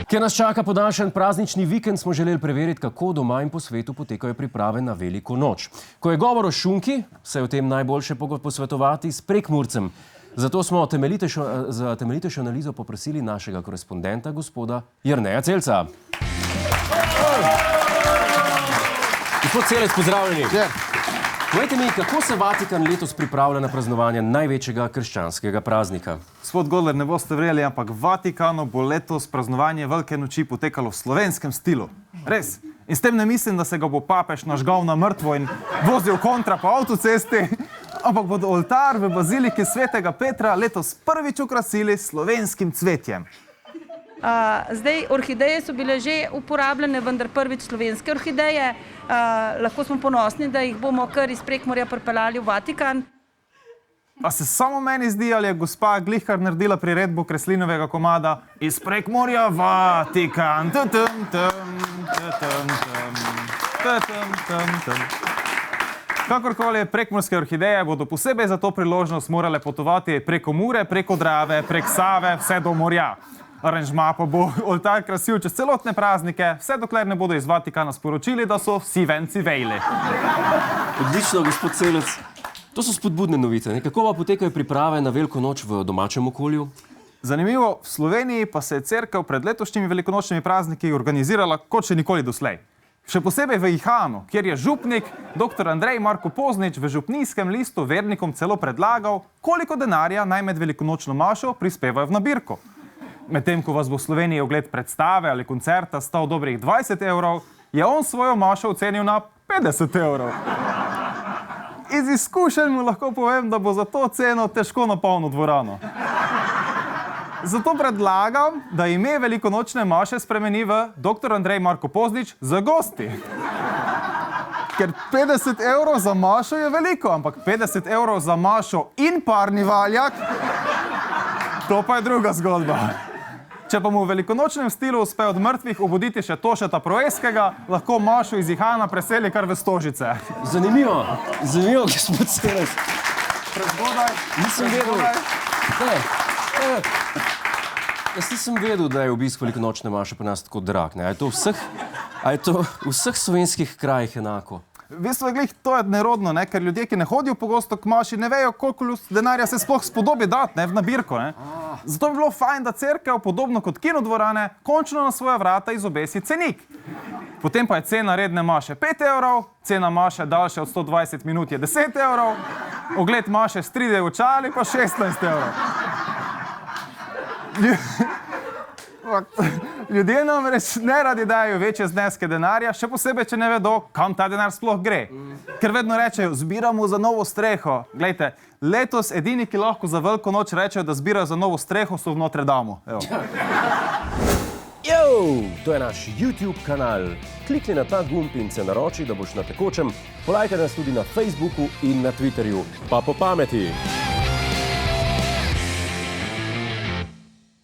Ker nas čaka podaljšan praznični vikend, smo želeli preveriti, kako doma in po svetu potekajo priprave na veliko noč. Ko je govor o šunki, se je o tem najboljše posvetovati s Prekmurcem. Zato smo za temeljitejšo analizo poprosili našega korespondenta, gospoda Jerneja Celca. Gospod Celec, pozdravljeni. Povejte mi, kako se Vatikan letos pripravlja na praznovanje največjega krščanskega praznika? Gospod Godler, ne boste verjeli, ampak v Vatikanu bo letos praznovanje Velike noči potekalo v slovenskem stilu. Res. In s tem ne mislim, da se ga bo papež nažgal na mrtvo in vozil kontra po avtocesti, ampak bodo oltar v baziliki svetega Petra letos prvič okrasili s slovenskim cvetjem. Zdaj, orhideje so bile že uporabljene, vendar prvič slovenske orhideje. Lahko smo ponosni, da jih bomo kar iz Prekmurja pripeljali v Vatikan. A se samo meni zdi, ali je gospa glihkar naredila priredbo Kreslinovega komada iz Prekmurja Vatikan. Kakorkoli, prekmurske orhideje bodo posebej za to priložnost morale potovati preko Mure, preko Drave, prek Save, vse do morja. Aranžma pa bo oltar krasil čez celotne praznike, vse dokler ne bodo iz Vatikana sporočili, da so vsi venci vejli. Odlično, gospod Celec. To so spodbudne novice. Kako pa potekajo priprave na veliko noč v domačem okolju? Zanimivo, v Sloveniji pa se je cerkev pred letošnjimi velikonočnimi prazniki organizirala kot še nikoli doslej. Še posebej v Ihanu, kjer je župnik dr. Andrej Marko Poznič v župnijskem listu vernikom celo predlagal, koliko denarja naj med velikonočno mašo prispevajo v nabirko. Medtem ko vas bo v Sloveniji ogled predstave ali koncerta stal dobrih 20 evrov, je on svojo mašo ocenil na 50 evrov. Iz izkušenj mu lahko povem, da bo za to ceno težko napolnil dvorano. Zato predlagam, da ime velikonočne maše spremeni v dr. Andrej Marko Poznič za gosti. Ker 50 evrov za mašo je veliko, ampak 50 evrov za mašo in parni valjak, to pa je druga zgodba. Če pa mu v velikonočnem stilu uspe od mrtvih obuditi še Tošeta Proeskega, lahko mašo iz Ihana preseli kar v Stožice. Zanimivo, gospod Celec. Prezgodaj. Nisem vedel, da je obisk velikonočne maše pri nas tako drag. A je to v vseh slovenskih krajih enako? V bistvu, to je nerodno, ker ljudje, ki ne hodijo pogosto k maši, ne vejo, koliko denarja se sploh spodobi dati v nabirko. Zato bi bilo fajn, da cerkev, podobno kot kinodvorane, končno na svoja vrata izobesi cenik. Potem pa je cena redne maše 5 evrov, cena maše daljše od 120 minut je 10 evrov, ogled maše s 3D očali pa 16 evrov. Ljudje namreč ne radi dajo večje zneske denarja, še posebej, če ne vedo, kam ta denar sploh gre. Ker vedno rečejo, zbiramo za novo streho. Glejte, letos edini, ki lahko za veliko noč rečejo, da zbirajo za novo streho, so v Notre Damu. To je naš YouTube kanal. Klikni na ta gumb in se naroči, da boš na tekočem. Polajkaj nas tudi na Facebooku in na Twitterju. Pa po pameti!